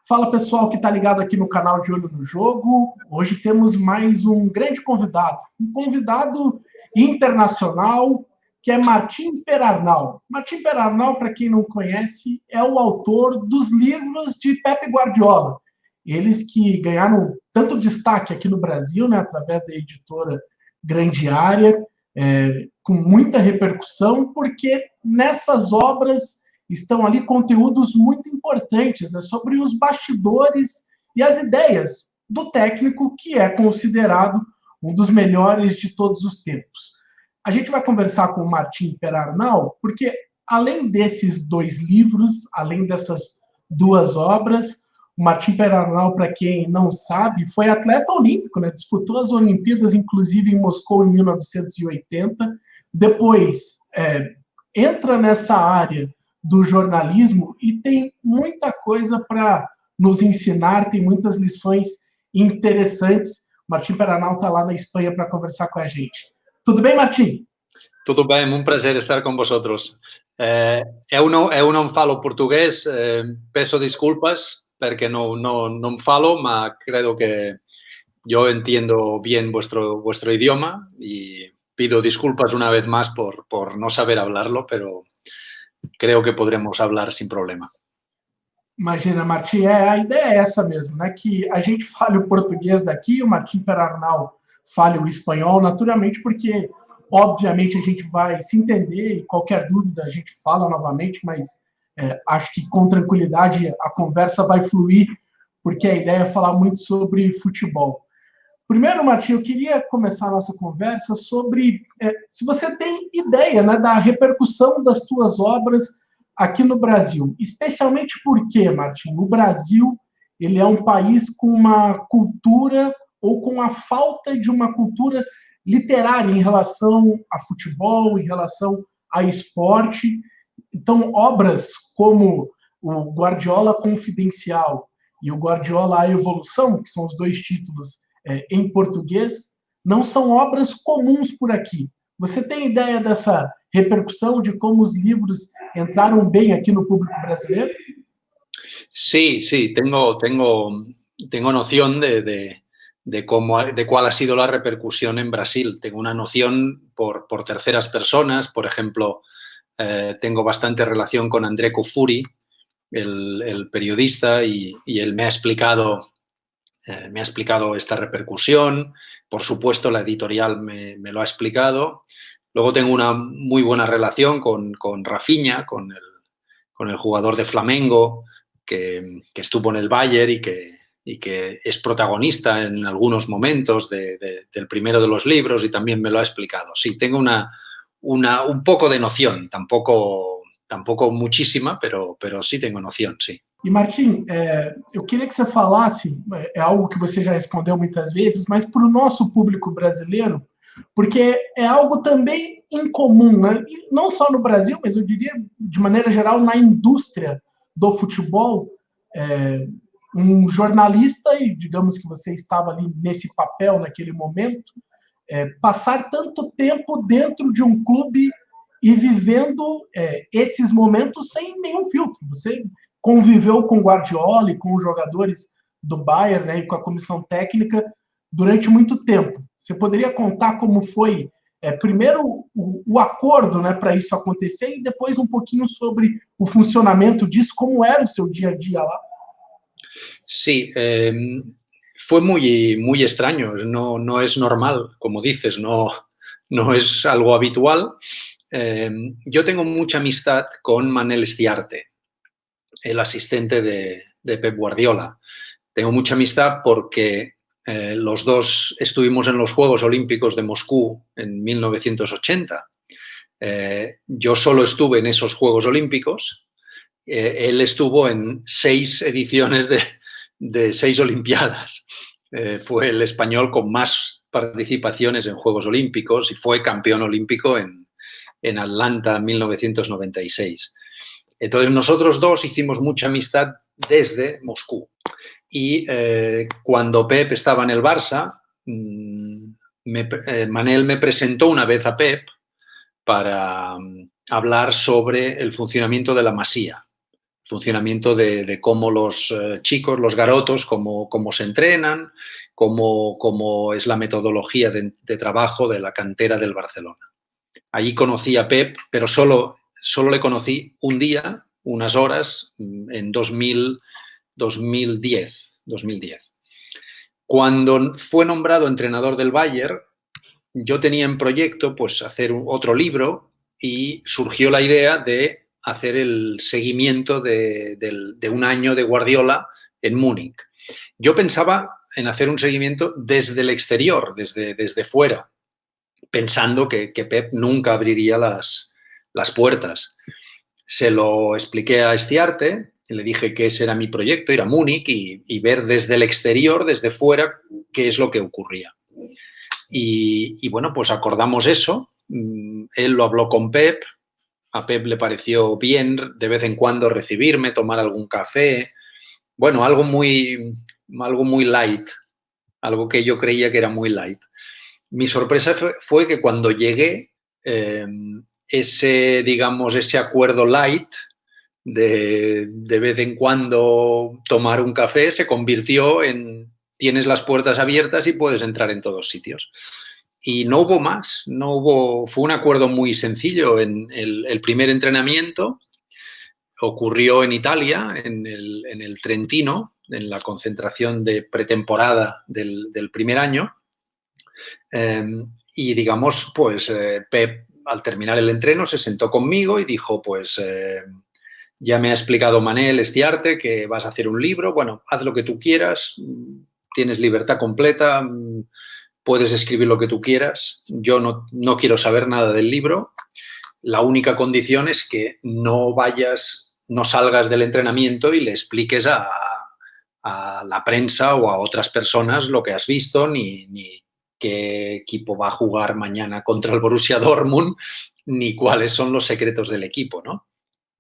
Fala pessoal que está ligado aqui no canal de Olho no Jogo. Hoje temos mais um grande convidado, um convidado internacional que é Martim Perarnau. Martim Perarnau, para quem não conhece, é o autor dos livros de Pep Guardiola. Eles que ganharam tanto destaque aqui no Brasil, né, através da editora Grande Área, com muita repercussão, porque nessas obras estão ali conteúdos muito importantes, né, sobre os bastidores e as ideias do técnico que é considerado um dos melhores de todos os tempos. A gente vai conversar com o Martim Perarnau, porque além desses dois livros, além dessas duas obras, o Martim Perarnau, para quem não sabe, foi atleta olímpico, né? Disputou as Olimpíadas, inclusive em Moscou, em 1980. Depois entra nessa área do jornalismo e tem muita coisa para nos ensinar, tem muitas lições interessantes. Martim Perarnau está lá na Espanha para conversar com a gente. Tudo bem, Martim? Tudo bem, um prazer estar com vosotros. Eu não falo português, peço desculpas porque no falo, mas creo que yo entiendo bien vuestro idioma y pido disculpas una vez más por no saber hablarlo, pero creo que podremos hablar sin problema. Imagina, Martim, a ideia é essa mesmo, né? Que a gente fale o português daqui, o Martim Perarnau fale o espanhol, naturalmente, porque, obviamente, a gente vai se entender e qualquer dúvida a gente fala novamente, mas acho que com tranquilidade a conversa vai fluir, porque a ideia é falar muito sobre futebol. Primeiro, Martim, eu queria começar a nossa conversa sobre se você tem ideia, né, da repercussão das suas obras aqui no Brasil. Especialmente porque, Martim, o Brasil ele é um país com uma cultura ou com a falta de uma cultura literária em relação a futebol, em relação a esporte. Então, obras como o Guardiola Confidencial e o Guardiola A Evolução, que são os dois títulos em português, não são obras comuns por aqui. Você tem ideia dessa repercussón de cómo los libros entraron bien aquí en el público brasileño? Sí, tengo noción de cuál ha sido la repercusión en Brasil. Tengo una noción por terceras personas. Por ejemplo, tengo bastante relación con André Kufuri, el periodista, y él me ha explicado esta repercusión. Por supuesto, la editorial me lo ha explicado. Luego tengo una muy buena relación con Rafinha, con el jugador de Flamengo, que estuvo en el Bayern y que es protagonista en algunos momentos del primero de los libros, y también me lo ha explicado. Sí, tengo un poco de noción, tampoco muchísima, pero sí tengo noción, sí. E, Martim, eu queria que você falasse, é algo que você já respondeu muitas vezes, mas para o nosso público brasileiro, porque é algo também incomum, né? E não só no Brasil, mas eu diria, de maneira geral, na indústria do futebol, um jornalista, e digamos que você estava ali nesse papel naquele momento, passar tanto tempo dentro de um clube e vivendo esses momentos sem nenhum filtro. Você conviveu com o Guardiola e com os jogadores do Bayern, né, e com a comissão técnica durante muito tempo. Você poderia contar como foi, primeiro, o acordo, né, para isso acontecer, e depois um pouquinho sobre o funcionamento disso, como era o seu dia a dia lá? Sí, fue muy extraño, no es normal, como dices, no es algo habitual. Yo tengo mucha amistad con Manel Stiarte, el asistente de Pep Guardiola. Tengo mucha amistad porque los dos estuvimos en los Juegos Olímpicos de Moscú en 1980. Yo solo estuve en esos Juegos Olímpicos. Él estuvo en 6 ediciones de 6 Olimpiadas. Fue el español con más participaciones en Juegos Olímpicos y fue campeón olímpico en Atlanta en 1996. Entonces, nosotros dos hicimos mucha amistad desde Moscú. Y cuando Pep estaba en el Barça, Manel me presentó una vez a Pep para hablar sobre el funcionamiento de la Masía. funcionamiento de cómo los chicos, los garotos, cómo se entrenan, cómo es la metodología de trabajo de la cantera del Barcelona. Allí conocí a Pep, pero solo le conocí un día, unas horas, en 2010. Cuando fue nombrado entrenador del Bayern, yo tenía en proyecto pues, hacer otro libro y surgió la idea de hacer el seguimiento de un año de Guardiola en Múnich. Yo pensaba en hacer un seguimiento desde el exterior, desde fuera, pensando que Pep nunca abriría las puertas. Se lo expliqué a Estiarte, le dije que ese era mi proyecto, ir a Múnich y ver desde el exterior, desde fuera, qué es lo que ocurría. Y bueno, pues acordamos eso. Él lo habló con Pep. A Pep le pareció bien de vez en cuando recibirme, tomar algún café. Bueno, algo muy light, algo que yo creía que era muy light. Mi sorpresa fue que cuando llegué, ese acuerdo light de vez en cuando tomar un café se convirtió en tienes las puertas abiertas y puedes entrar en todos sitios. Y no hubo más, fue un acuerdo muy sencillo. En el primer entrenamiento ocurrió en Italia, en el Trentino, en la concentración de pretemporada del primer año. Y digamos, pues Pep, al terminar el entreno, se sentó conmigo y dijo, pues ya me ha explicado Manel Estiarte que vas a hacer un libro, bueno, haz lo que tú quieras, tienes libertad completa, puedes escribir lo que tú quieras, yo no quiero saber nada del libro, la única condición es que no salgas del entrenamiento y le expliques a la prensa o a otras personas lo que has visto, ni qué equipo va a jugar mañana contra el Borussia Dortmund, ni cuáles son los secretos del equipo, ¿no?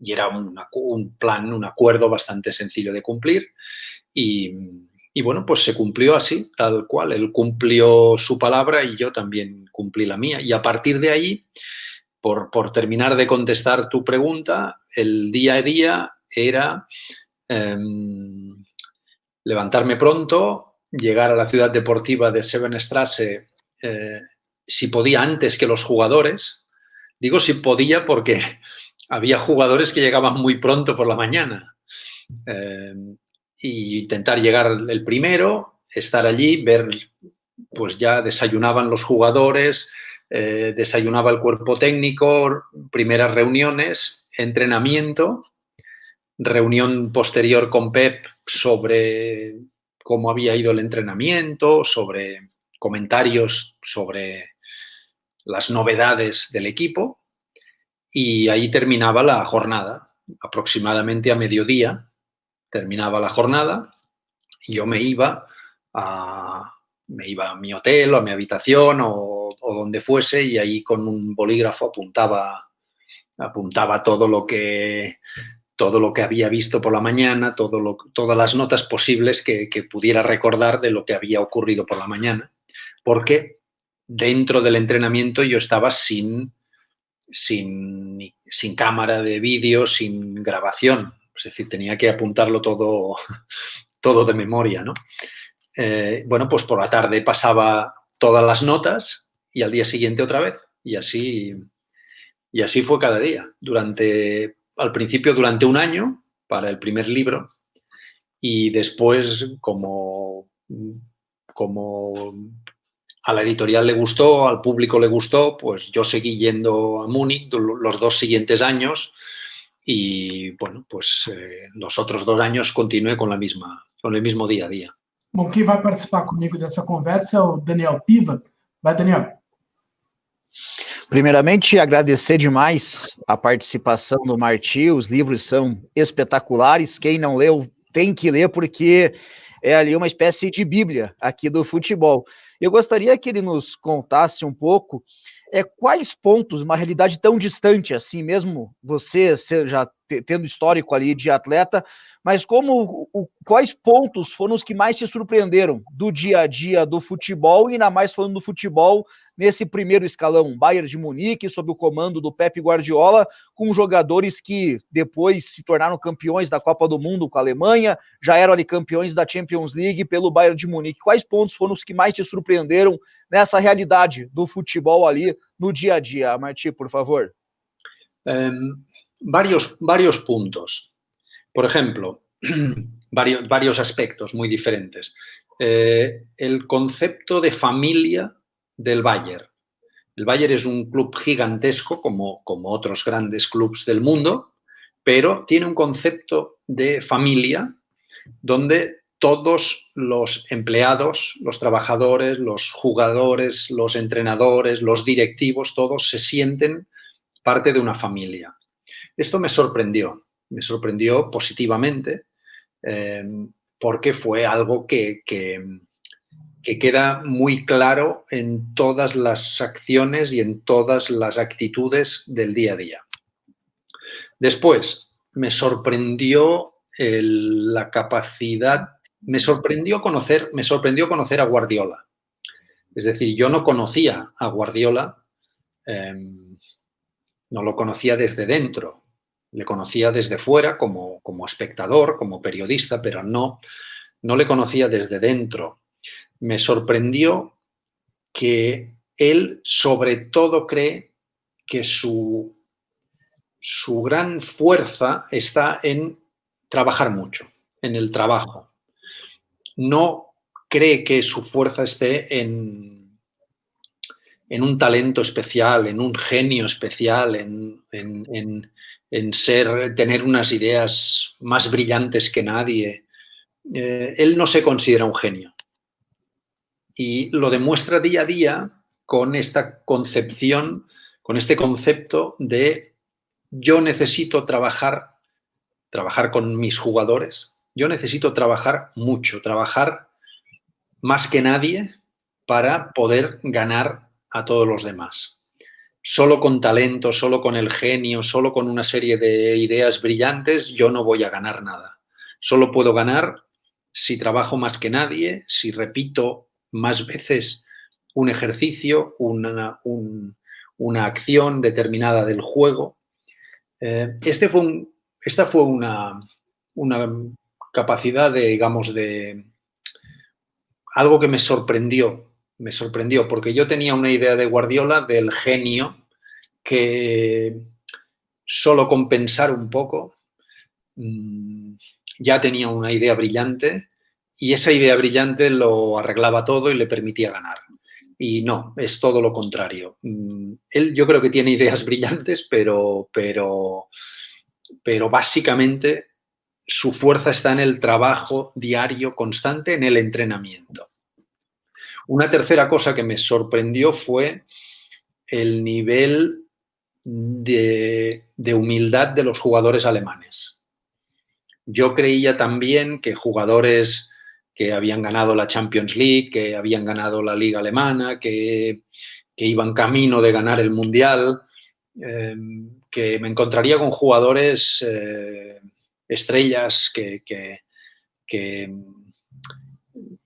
Y era un acuerdo bastante sencillo de cumplir y bueno, pues se cumplió así, tal cual. Él cumplió su palabra y yo también cumplí la mía. Y a partir de ahí, por terminar de contestar tu pregunta, el día a día era levantarme pronto, llegar a la ciudad deportiva de Sevenstrasse, si podía antes que los jugadores. Digo si podía porque había jugadores que llegaban muy pronto por la mañana. Y intentar llegar el primero, estar allí, ver, pues ya desayunaban los jugadores, desayunaba el cuerpo técnico, primeras reuniones, entrenamiento, reunión posterior con Pep sobre cómo había ido el entrenamiento, sobre comentarios sobre las novedades del equipo y ahí terminaba la jornada, aproximadamente a mediodía terminaba la jornada y yo me iba a mi hotel o a mi habitación o donde fuese y ahí con un bolígrafo apuntaba todo lo que había visto por la mañana, todas las notas posibles que pudiera recordar de lo que había ocurrido por la mañana, porque dentro del entrenamiento yo estaba sin cámara de vídeo, sin grabación, es decir, tenía que apuntarlo todo de memoria, ¿no? Bueno, pues por la tarde pasaba todas las notas y al día siguiente otra vez, y así fue cada día, al principio durante un año para el primer libro y después como a la editorial le gustó, al público le gustó, pues yo seguí yendo a Múnich los 2 siguientes años y bueno, pues los otros 2 años continué con el mismo día a día. Bom, quem vai participar comigo dessa conversa é o Daniel Piva. Vai, Daniel. Primeiramente, agradecer demais a participação do Martí, os livros são espetaculares, quem não leu tem que ler, porque é ali uma espécie de bíblia aqui do futebol. Eu gostaria que ele nos contasse um pouco quais pontos, uma realidade tão distante assim, mesmo você já tendo histórico ali de atleta, mas quais pontos foram os que mais te surpreenderam do dia a dia do futebol, e ainda mais falando do futebol nesse primeiro escalão, Bayern de Munique, sob o comando do Pep Guardiola, com jogadores que depois se tornaram campeões da Copa do Mundo com a Alemanha, já eram ali campeões da Champions League pelo Bayern de Munique. Quais pontos foram os que mais te surpreenderam nessa realidade do futebol ali no dia a dia? Martí, por favor. Varios puntos. Por ejemplo, varios aspectos muy diferentes. El concepto de familia del Bayern. El Bayern es un club gigantesco, como otros grandes clubes del mundo, pero tiene un concepto de familia donde todos los empleados, los trabajadores, los jugadores, los entrenadores, los directivos, todos se sienten parte de una familia. Esto me sorprendió positivamente, porque fue algo que queda muy claro en todas las acciones y en todas las actitudes del día a día. Después, me sorprendió la capacidad, me sorprendió conocer a Guardiola. Es decir, yo no conocía a Guardiola, no lo conocía desde dentro, le conocía desde fuera como espectador, como periodista, pero no le conocía desde dentro. Me sorprendió que él sobre todo cree que su gran fuerza está en trabajar mucho, en el trabajo. No cree que su fuerza esté en un talento especial, en un genio especial, en tener unas ideas más brillantes que nadie. Él no se considera un genio. Y lo demuestra día a día con esta concepción, con este concepto de yo necesito trabajar con mis jugadores, yo necesito trabajar mucho, trabajar más que nadie para poder ganar a todos los demás. Solo con talento, solo con el genio, solo con una serie de ideas brillantes, yo no voy a ganar nada. Solo puedo ganar si trabajo más que nadie, si repito más veces un ejercicio, una acción determinada del juego. Esta fue una capacidad de algo que me sorprendió, porque yo tenía una idea de Guardiola del genio que solo con pensar un poco ya tenía una idea brillante y esa idea brillante lo arreglaba todo y le permitía ganar. Y no, es todo lo contrario. Él yo creo que tiene ideas brillantes, pero básicamente su fuerza está en el trabajo diario, constante, en el entrenamiento. Una tercera cosa que me sorprendió fue el nivel de humildad de los jugadores alemanes. Yo creía también que jugadores que habían ganado la Champions League, que habían ganado la Liga Alemana, que iban camino de ganar el Mundial, que me encontraría con jugadores estrellas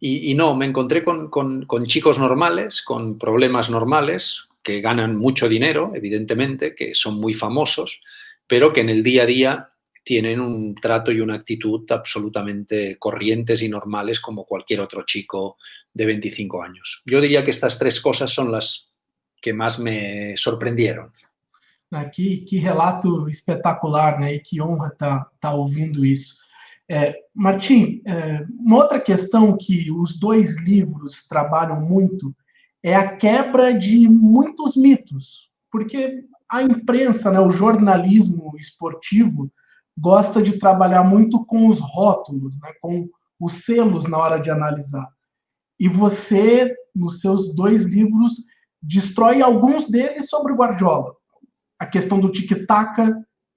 y no, me encontré con chicos normales, con problemas normales, que ganan mucho dinero, evidentemente, que son muy famosos, pero que en el día a día tienen un trato y una actitud absolutamente corrientes y normales como cualquier otro chico de 25 años. Yo diría que estas tres cosas son las que más me sorprendieron. Que relato espetacular, né? E que honra tá ouvindo isso. Martim, uma outra questão que os dois livros trabalham muito é a quebra de muitos mitos, porque a imprensa, né, o jornalismo esportivo, gosta de trabalhar muito com os rótulos, né, com os selos na hora de analisar. E você, nos seus dois livros, destrói alguns deles sobre o Guardiola. A questão do tic-tac,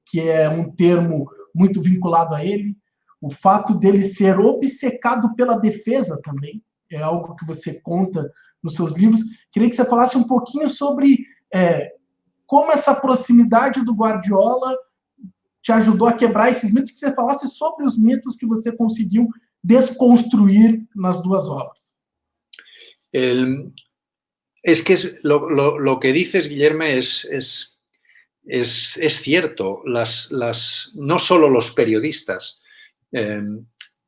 que é um termo muito vinculado a ele, o fato dele ser obcecado pela defesa também, é algo que você conta nos seus livros. Queria que você falasse um pouquinho sobre como essa proximidade do Guardiola te ajudou a quebrar esses mitos, que você falasse sobre os mitos que você conseguiu desconstruir nas duas obras. Es que lo que dices, Guillermo, es cierto. No solo los periodistas,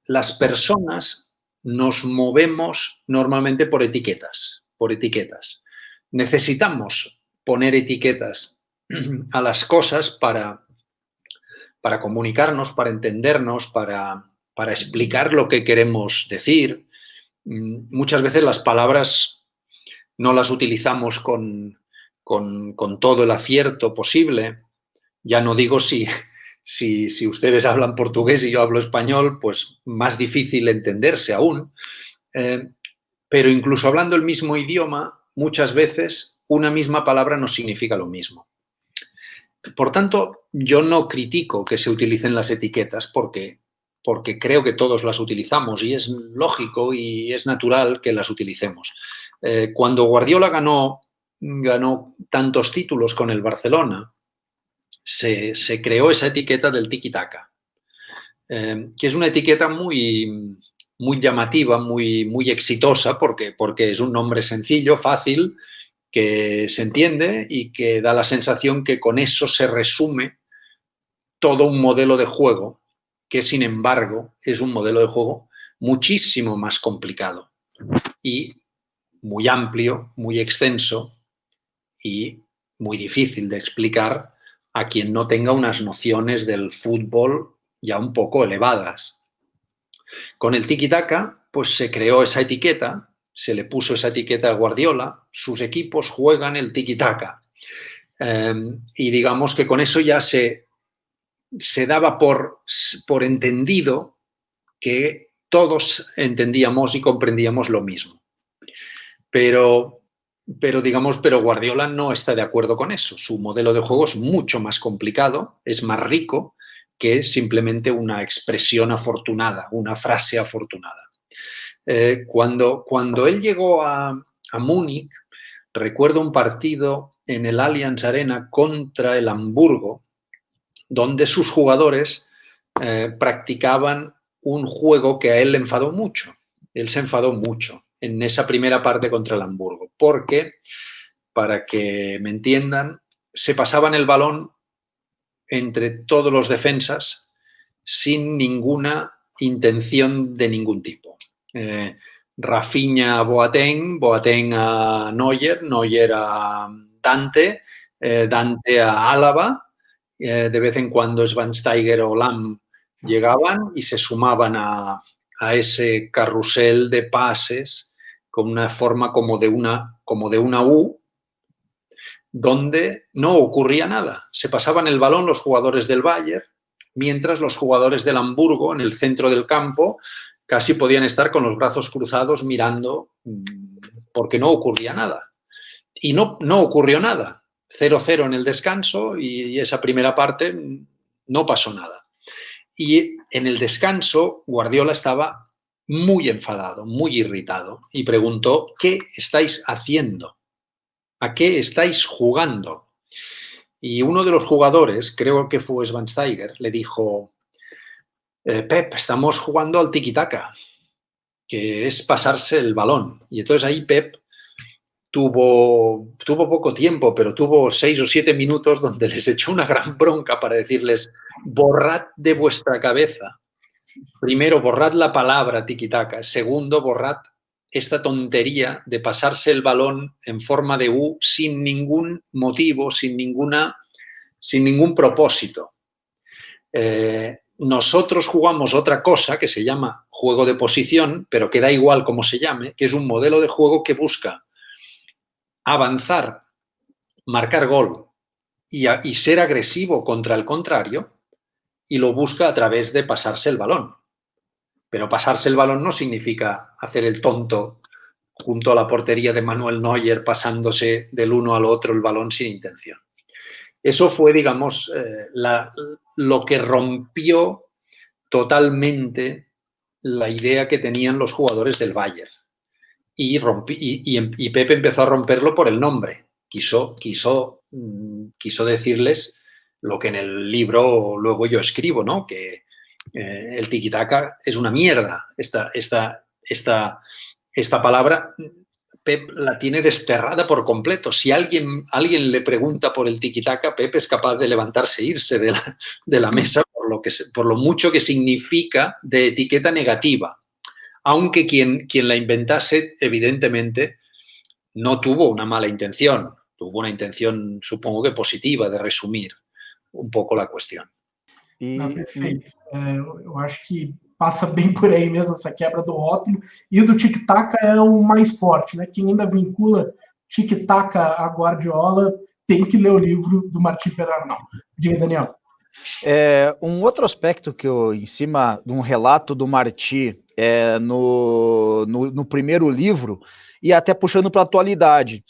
las personas nos movemos normalmente por etiquetas, Necesitamos poner etiquetas a las cosas para comunicarnos, para entendernos, para explicar lo que queremos decir. Muchas veces las palabras no las utilizamos con todo el acierto posible. Ya no digo si ustedes hablan portugués y yo hablo español, pues más difícil entenderse aún. Pero incluso hablando el mismo idioma, muchas veces una misma palabra no significa lo mismo. Por tanto, yo no critico que se utilicen las etiquetas porque creo que todos las utilizamos y es lógico y es natural que las utilicemos. Cuando Guardiola ganó tantos títulos con el Barcelona, se creó esa etiqueta del tiki-taka, que es una etiqueta muy llamativa, muy exitosa, porque es un nombre sencillo, fácil, que se entiende y que da la sensación que con eso se resume todo un modelo de juego que, sin embargo, es un modelo de juego muchísimo más complicado y muy amplio, muy extenso y muy difícil de explicar a quien no tenga unas nociones del fútbol ya un poco elevadas. Con el tiki-taka, pues se creó esa etiqueta, se le puso esa etiqueta a Guardiola, sus equipos juegan el tiki-taka. Y digamos que con eso ya se daba por entendido que todos entendíamos y comprendíamos lo mismo. Pero Guardiola no está de acuerdo con eso. Su modelo de juego es mucho más complicado, es más rico que simplemente una expresión afortunada, una frase afortunada. Cuando él llegó a Múnich, recuerdo un partido en el Allianz Arena contra el Hamburgo, donde sus jugadores practicaban un juego que a él le enfadó mucho. Él se enfadó mucho en esa primera parte contra el Hamburgo, porque, para que me entiendan, se pasaban el balón entre todos los defensas sin ninguna intención de ningún tipo. Rafinha a Boateng a Neuer a Dante, Dante a Álava, de vez en cuando Schweinsteiger o Lahm llegaban y se sumaban a ese carrusel de pases con una forma como de una U, donde no ocurría nada. Se pasaban el balón los jugadores del Bayern, mientras los jugadores del Hamburgo, en el centro del campo, casi podían estar con los brazos cruzados mirando, porque no ocurría nada. Y no ocurrió nada. 0-0 en el descanso y esa primera parte no pasó nada. Y en el descanso Guardiola estaba muy enfadado, muy irritado y preguntó: ¿qué estáis haciendo? ¿A qué estáis jugando? Y uno de los jugadores, creo que fue Schweinsteiger, le dijo: Pep, estamos jugando al tiki-taka, que es pasarse el balón. Y entonces ahí Pep tuvo poco tiempo, pero tuvo 6 o 7 minutos donde les echó una gran bronca para decirles: borrad de vuestra cabeza. Primero, borrad la palabra tiki-taka. Segundo, borrad esta tontería de pasarse el balón en forma de U sin ningún motivo, sin ningún propósito. Nosotros jugamos otra cosa que se llama juego de posición, pero que da igual cómo se llame, que es un modelo de juego que busca avanzar, marcar gol y ser agresivo contra el contrario, y lo busca a través de pasarse el balón. Pero pasarse el balón no significa hacer el tonto junto a la portería de Manuel Neuer, pasándose del uno al otro el balón sin intención. Eso fue, digamos, lo que rompió totalmente la idea que tenían los jugadores del Bayern. Y Pepe empezó a romperlo por el nombre. Quiso decirles lo que en el libro luego yo escribo, ¿no? Que el tiki-taka es una mierda. Esta palabra Pep la tiene desterrada por completo. Si alguien le pregunta por el tiki-taka, Pep es capaz de levantarse e irse de la mesa por lo mucho que significa de etiqueta negativa. Aunque quien la inventase, evidentemente, no tuvo una mala intención. Tuvo una intención, supongo que positiva, de resumir un pouco a questão. Perfeito. Eu acho que passa bem por aí mesmo essa quebra do rótulo. E o do tic-tac é o mais forte, né? Quem ainda vincula tic-tac a Guardiola tem que ler o livro do Martim Perarnau. Diga, Daniel. Outro aspecto que eu, em cima de um relato do Martí no primeiro livro, e até puxando para a atualidade,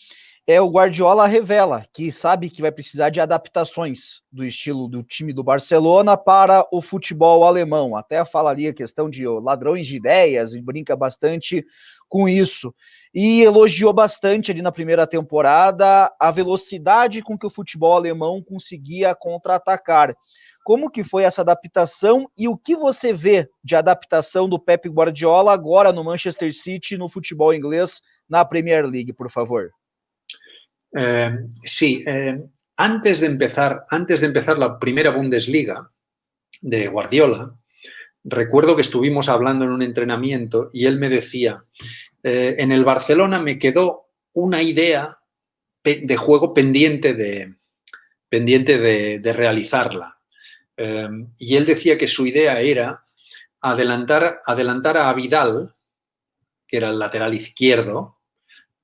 o Guardiola revela que sabe que vai precisar de adaptações do estilo do time do Barcelona para o futebol alemão. Até fala ali a questão de ladrões de ideias e brinca bastante com isso. E elogiou bastante ali na primeira temporada a velocidade com que o futebol alemão conseguia contra-atacar. Como que foi essa adaptação e o que você vê de adaptação do Pep Guardiola agora no Manchester City no futebol inglês na Premier League, por favor? Sí, antes de empezar la primera Bundesliga de Guardiola, recuerdo que estuvimos hablando en un entrenamiento y él me decía, en el Barcelona me quedó una idea de juego pendiente de realizarla. Y él decía que su idea era adelantar a Vidal, que era el lateral izquierdo,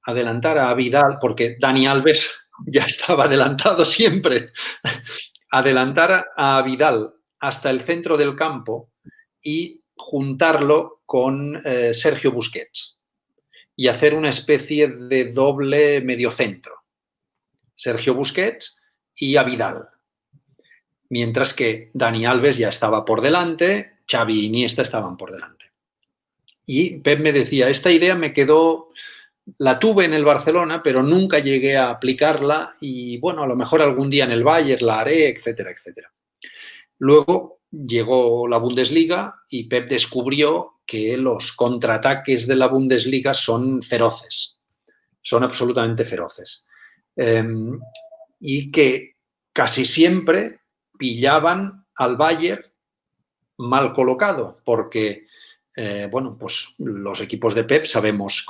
adelantar a Vidal, porque Dani Alves ya estaba adelantado siempre, adelantar a Vidal hasta el centro del campo y juntarlo con Sergio Busquets y hacer una especie de doble mediocentro. Sergio Busquets y a Vidal. Mientras que Dani Alves ya estaba por delante, Xavi y Iniesta estaban por delante. Y Pep me decía, esta idea me quedó, la tuve en el Barcelona, pero nunca llegué a aplicarla y, bueno, a lo mejor algún día en el Bayern la haré, etcétera, etcétera. Luego llegó la Bundesliga y Pep descubrió que los contraataques de la Bundesliga son feroces, son absolutamente feroces. Y que casi siempre pillaban al Bayern mal colocado, porque bueno, pues los equipos de Pep sabemos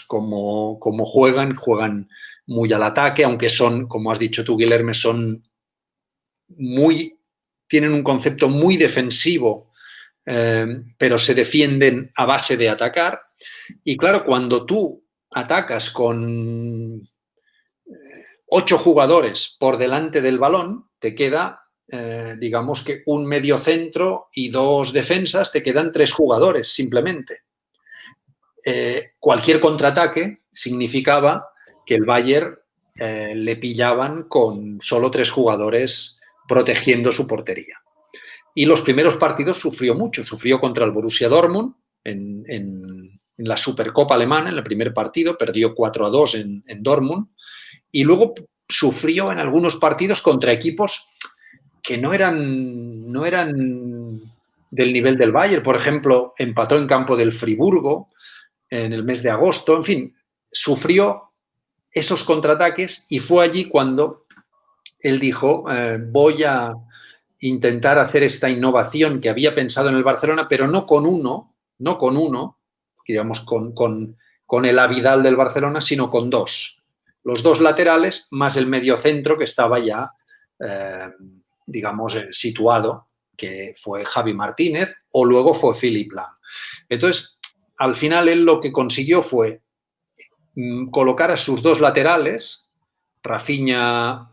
cómo juegan muy al ataque, aunque son, como has dicho tú, Guilherme, tienen un concepto muy defensivo, pero se defienden a base de atacar. Y claro, cuando tú atacas con 8 jugadores por delante del balón, te queda, digamos que un mediocentro y 2 defensas, te quedan 3 jugadores simplemente. Cualquier contraataque significaba que el Bayern le pillaban con solo 3 jugadores protegiendo su portería. Y los primeros partidos sufrió mucho. Sufrió contra el Borussia Dortmund en la Supercopa alemana, en el primer partido, perdió 4-2 en Dortmund. Y luego sufrió en algunos partidos contra equipos que no eran del nivel del Bayern. Por ejemplo, empató en campo del Friburgo en el mes de agosto. En fin, sufrió esos contraataques y fue allí cuando él dijo, voy a intentar hacer esta innovación que había pensado en el Barcelona, pero no con uno, digamos, con el Vidal del Barcelona, sino con 2. Los 2 laterales más el mediocentro que estaba ya, digamos, situado, que fue Javi Martínez o luego fue Philipp Lahm. Entonces, al final él lo que consiguió fue colocar a sus 2 laterales, Rafinha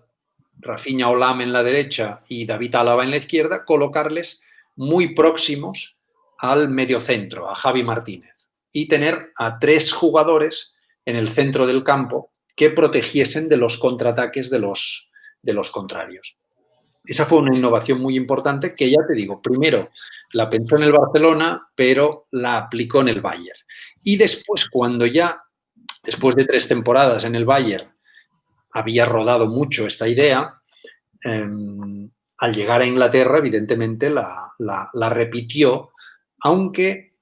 o Lahm en la derecha y David Alaba en la izquierda, colocarles muy próximos al mediocentro, a Javi Martínez, y tener a 3 jugadores en el centro del campo que protegiesen de los contraataques de los contrarios. Esa fue una innovación muy importante que, ya te digo, primero la pensó en el Barcelona, pero la aplicó en el Bayern. Y después, cuando ya, después de 3 temporadas en el Bayern, había rodado mucho esta idea, al llegar a Inglaterra, evidentemente, la repitió, aunque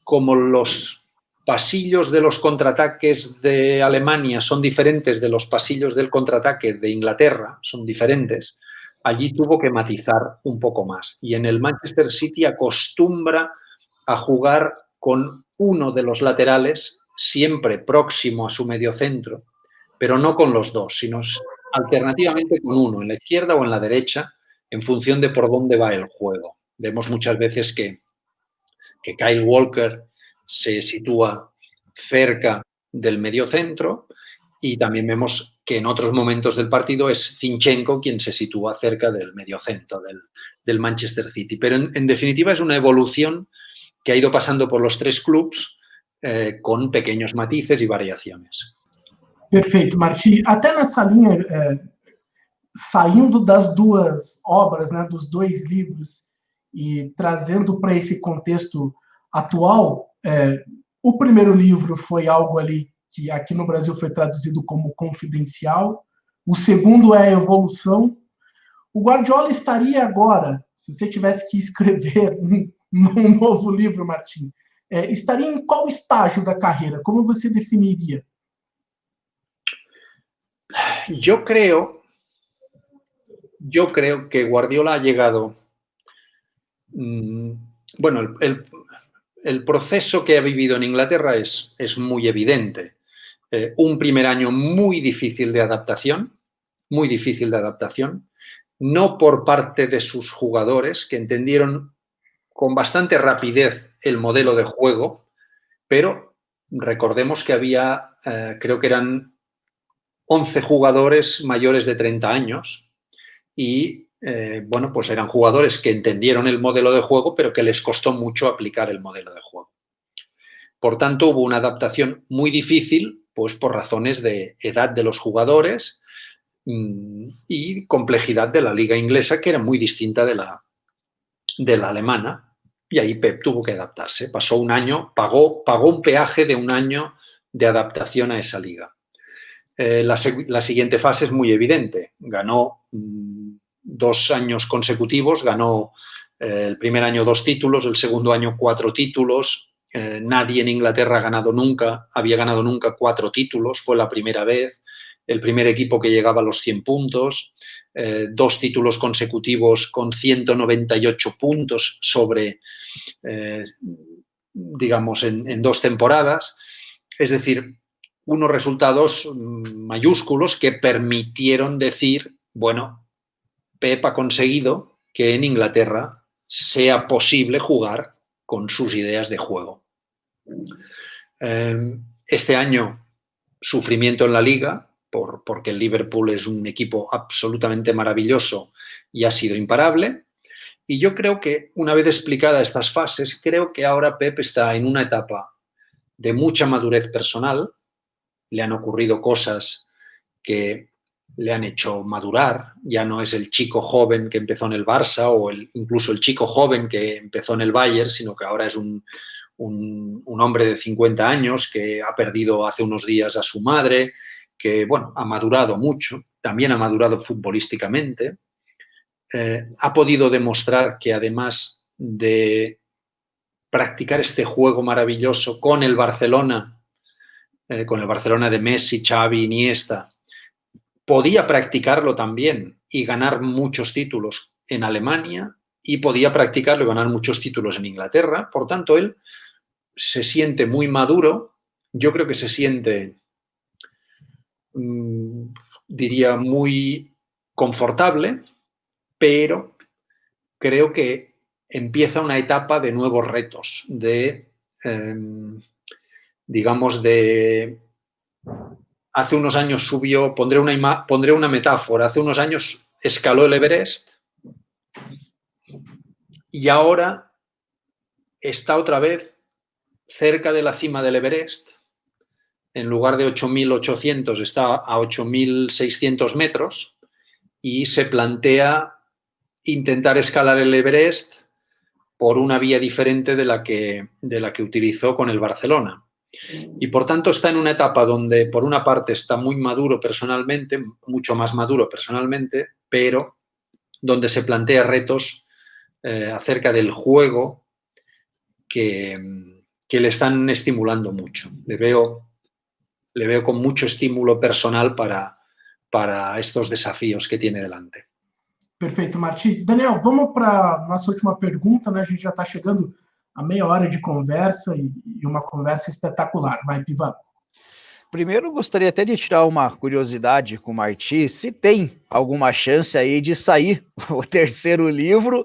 como los pasillos de los contraataques de Alemania son diferentes de los pasillos del contraataque de Inglaterra, son diferentes, allí tuvo que matizar un poco más. Y en el Manchester City acostumbra a jugar con uno de los laterales siempre próximo a su mediocentro, pero no con los dos, sino alternativamente con uno, en la izquierda o en la derecha, en función de por dónde va el juego. Vemos muchas veces que Kyle Walker se sitúa cerca del mediocentro y también vemos que en otros momentos del partido es Zinchenko quien se sitúa cerca del mediocentro del Manchester City. Pero en definitiva es una evolución que ha ido pasando por los tres clubes con pequeños matices y variaciones. Perfeito, Martim. Até nessa linha, saindo das duas obras, né, dos dois livros, e trazendo para esse contexto atual, o primeiro livro foi algo ali que aqui no Brasil foi traduzido como Confidencial, o segundo é a Evolução. O Guardiola estaria agora, se você tivesse que escrever um novo livro, Martim, estaria em qual estágio da carreira? Como você definiria? Yo creo que Guardiola ha llegado... Bueno, el proceso que ha vivido en Inglaterra es muy evidente. Un primer año muy difícil de adaptación, no por parte de sus jugadores, que entendieron con bastante rapidez el modelo de juego, pero recordemos que había, creo que eran 11 jugadores mayores de 30 años y, bueno, pues eran jugadores que entendieron el modelo de juego, pero que les costó mucho aplicar el modelo de juego. Por tanto, hubo una adaptación muy difícil, pues por razones de edad de los jugadores y complejidad de la liga inglesa, que era muy distinta de la alemana, y ahí Pep tuvo que adaptarse. Pasó un año, pagó un peaje de un año de adaptación a esa liga. La siguiente fase es muy evidente. Ganó 2 años consecutivos, ganó el primer año 2 títulos, el segundo año 4 títulos. Nadie en Inglaterra había ganado nunca 4 títulos, fue la primera vez. El primer equipo que llegaba a los 100 puntos, 2 títulos consecutivos con 198 puntos sobre, digamos, en 2 temporadas. Es decir, unos resultados mayúsculos que permitieron decir, bueno, Pep ha conseguido que en Inglaterra sea posible jugar con sus ideas de juego. Este año, sufrimiento en la Liga, porque el Liverpool es un equipo absolutamente maravilloso y ha sido imparable. Y yo creo que, una vez explicadas estas fases, creo que ahora Pep está en una etapa de mucha madurez personal. Le han ocurrido cosas que le han hecho madurar. Ya no es el chico joven que empezó en el Barça o incluso el chico joven que empezó en el Bayern, sino que ahora es un hombre de 50 años que ha perdido hace unos días a su madre, que, bueno, ha madurado mucho, también ha madurado futbolísticamente, ha podido demostrar que además de practicar este juego maravilloso con el Barcelona de Messi, Xavi, Iniesta, podía practicarlo también y ganar muchos títulos en Alemania y podía practicarlo y ganar muchos títulos en Inglaterra. Por tanto, él se siente muy maduro, yo creo que se siente, diría, muy confortable, pero creo que empieza una etapa de nuevos retos, digamos, hace unos años subió, pondré una metáfora, hace unos años escaló el Everest y ahora está otra vez cerca de la cima del Everest. En lugar de 8.800 está a 8.600 metros y se plantea intentar escalar el Everest por una vía diferente de la que utilizó con el Barcelona. Y por tanto está en una etapa donde por una parte está muy maduro personalmente, mucho más maduro personalmente, pero donde se plantea retos acerca del juego que que le están estimulando mucho. Le veo con mucho estímulo personal para estos desafíos que tiene delante. Perfeito, Martim. Daniel, vamos para a nossa última pergunta, né? A gente já está chegando a meia hora de conversa e uma conversa espetacular. Vai, Piva. Primeiro, gostaria até de tirar uma curiosidade com o Martí, se tem alguma chance aí de sair o terceiro livro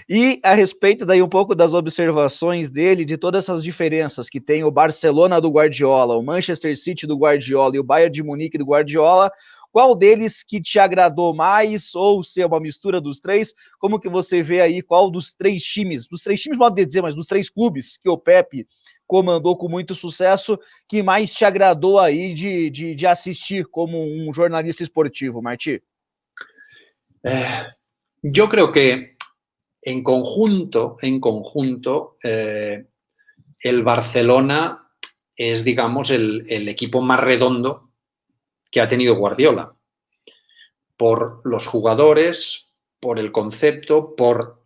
e a respeito daí um pouco das observações dele, de todas essas diferenças que tem o Barcelona do Guardiola, o Manchester City do Guardiola e o Bayern de Munique do Guardiola, qual deles que te agradou mais, ou se é uma mistura dos três, como que você vê aí qual dos três times, modo de dizer, mas dos três clubes que o Pepe comandou com muito sucesso, que mais te agradou aí de assistir como un jornalista esportivo, Martí? Yo creo que en conjunto, el Barcelona es, digamos, el equipo más redondo que ha tenido Guardiola, por los jugadores, por el concepto, por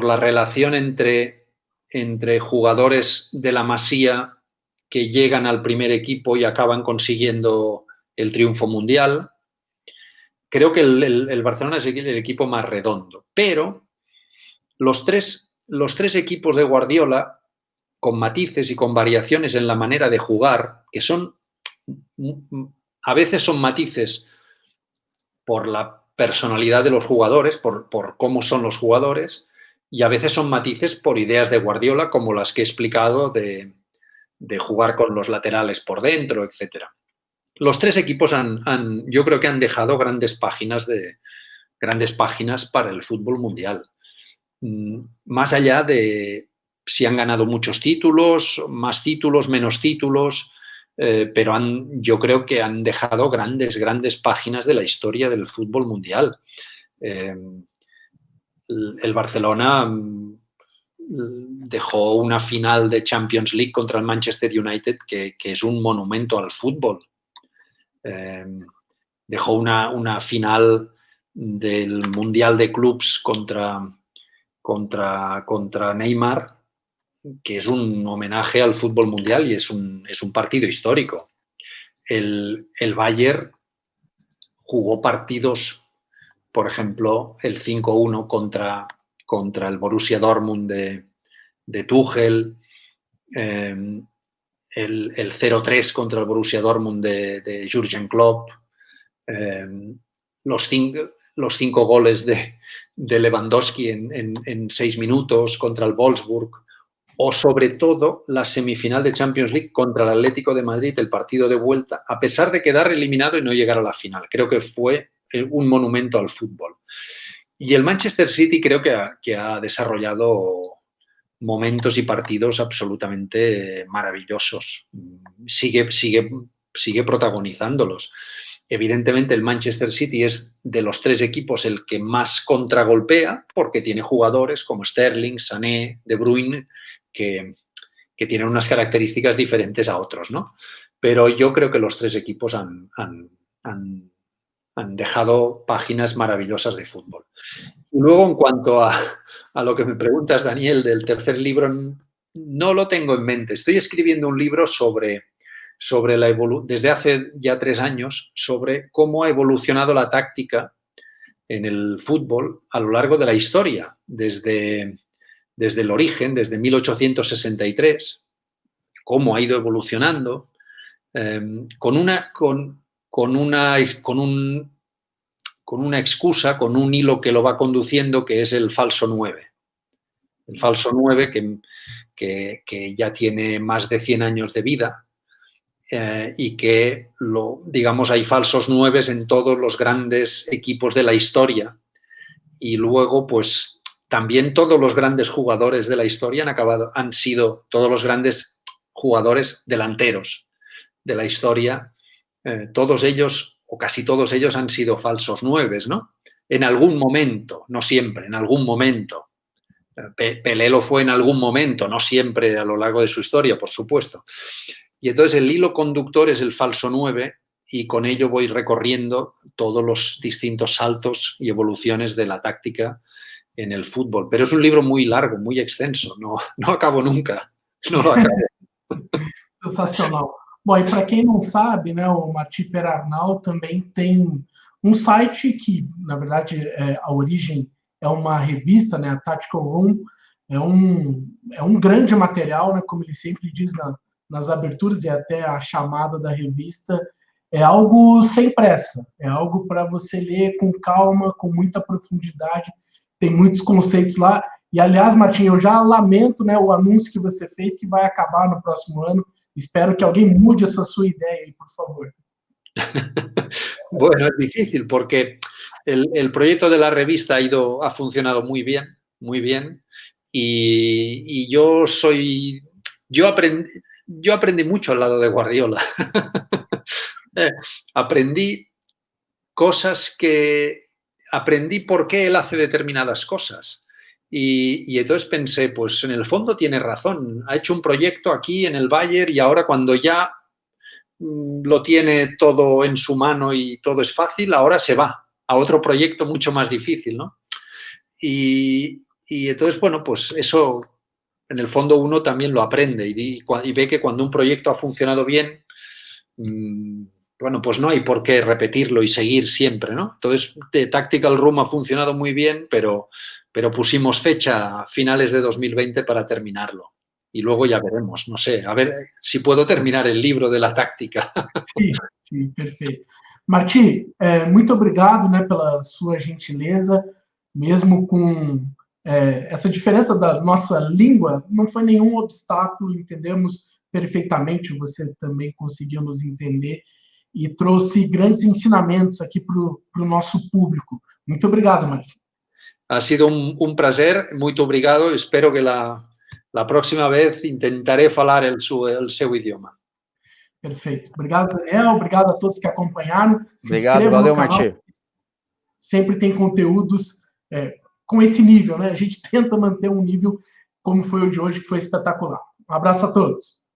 la relación entre jugadores de la Masía que llegan al primer equipo y acaban consiguiendo el triunfo mundial. Creo que el Barcelona es el equipo más redondo, pero los tres equipos de Guardiola, con matices y con variaciones en la manera de jugar, que a veces son matices por la personalidad de los jugadores, por cómo son los jugadores, y a veces son matices por ideas de Guardiola, como las que he explicado de jugar con los laterales por dentro, etc. Los tres equipos yo creo que han dejado grandes páginas para el fútbol mundial. Más allá de si han ganado muchos títulos, más títulos, menos títulos, pero yo creo que han dejado grandes páginas de la historia del fútbol mundial. El Barcelona dejó una final de Champions League contra el Manchester United que es un monumento al fútbol. Dejó una final del Mundial de Clubs contra Neymar, que es un homenaje al fútbol mundial y es un partido histórico. El Bayern jugó partidos, por ejemplo, el 5-1 contra el Borussia Dortmund de Tuchel, el 0-3 contra el Borussia Dortmund de Jürgen Klopp, los cinco goles de Lewandowski en 6 minutos contra el Wolfsburg, o sobre todo la semifinal de Champions League contra el Atlético de Madrid, el partido de vuelta, a pesar de quedar eliminado y no llegar a la final. Creo que fue un monumento al fútbol. Y el Manchester City creo que ha desarrollado momentos y partidos absolutamente maravillosos. Sigue protagonizándolos. Evidentemente el Manchester City es de los tres equipos el que más contragolpea, porque tiene jugadores como Sterling, Sané, De Bruyne, que tienen unas características diferentes a otros, ¿no? Pero yo creo que los tres equipos han dejado páginas maravillosas de fútbol. Y luego, en cuanto a lo que me preguntas, Daniel, del tercer libro, no lo tengo en mente. Estoy escribiendo un libro desde hace ya 3 años, sobre cómo ha evolucionado la táctica en el fútbol a lo largo de la historia, desde el origen, desde 1863, cómo ha ido evolucionando, con una excusa, con un hilo que lo va conduciendo, que es el falso 9. El falso 9 que ya tiene más de 100 años de vida, y que, digamos, hay falsos 9 en todos los grandes equipos de la historia. Y luego, pues, también todos los grandes jugadores de la historia han sido todos los grandes jugadores delanteros de la historia. Todos ellos, o casi todos ellos, han sido falsos 9, ¿no? En algún momento, no siempre, en algún momento. Pelé lo fue en algún momento, no siempre a lo largo de su historia, por supuesto. Y entonces el hilo conductor es el falso 9 y con ello voy recorriendo todos los distintos saltos y evoluciones de la táctica en el fútbol. Pero es un libro muy largo, muy extenso, no acabo nunca. no lo acabé. Sensacional. Bom, e para quem não sabe, né, o Martí Perarnal também tem um site que, na verdade, a origem é uma revista, né, a Tactical Room, é um grande material, né, como ele sempre diz nas aberturas e até a chamada da revista, é algo sem pressa, é algo para você ler com calma, com muita profundidade, tem muitos conceitos lá. E, aliás, Martim, eu já lamento, né, o anúncio que você fez que vai acabar no próximo ano. Espero que alguém mude essa sua ideia aí, por favor. Bueno, es difícil porque el proyecto de la revista ha funcionado muy bien, y yo aprendí mucho al lado de Guardiola. Aprendí por qué él hace determinadas cosas. Y entonces pensé, pues en el fondo tiene razón. Ha hecho un proyecto aquí en el Bayern y ahora cuando ya lo tiene todo en su mano y todo es fácil, ahora se va a otro proyecto mucho más difícil, ¿no? Y entonces, bueno, pues eso en el fondo uno también lo aprende y ve que cuando un proyecto ha funcionado bien, bueno, pues no hay por qué repetirlo y seguir siempre, ¿no? Entonces, The Tactical Room ha funcionado muy bien, pero pusimos fecha a finales de 2020 para terminarlo. Y luego ya veremos, no sé, a ver si puedo terminar el libro de la táctica. Sim, perfeito. Martí, muito obrigado, né, pela sua gentileza, mesmo com essa diferença da nossa língua, não foi nenhum obstáculo, entendemos perfeitamente, você também conseguiu nos entender e trouxe grandes ensinamentos aqui para o nosso público. Muito obrigado, Martí. Ha sido un placer, muito obrigado. Espero que la próxima vez intentaré falar el seu idioma. Perfeito. Obrigado, Daniel. Obrigado a todos que acompanharam. Se inscrevam no canal. Martí. Sempre tem conteúdos com esse nível, né? A gente tenta manter um nível como foi o de hoje, que foi espetacular. Um abraço a todos.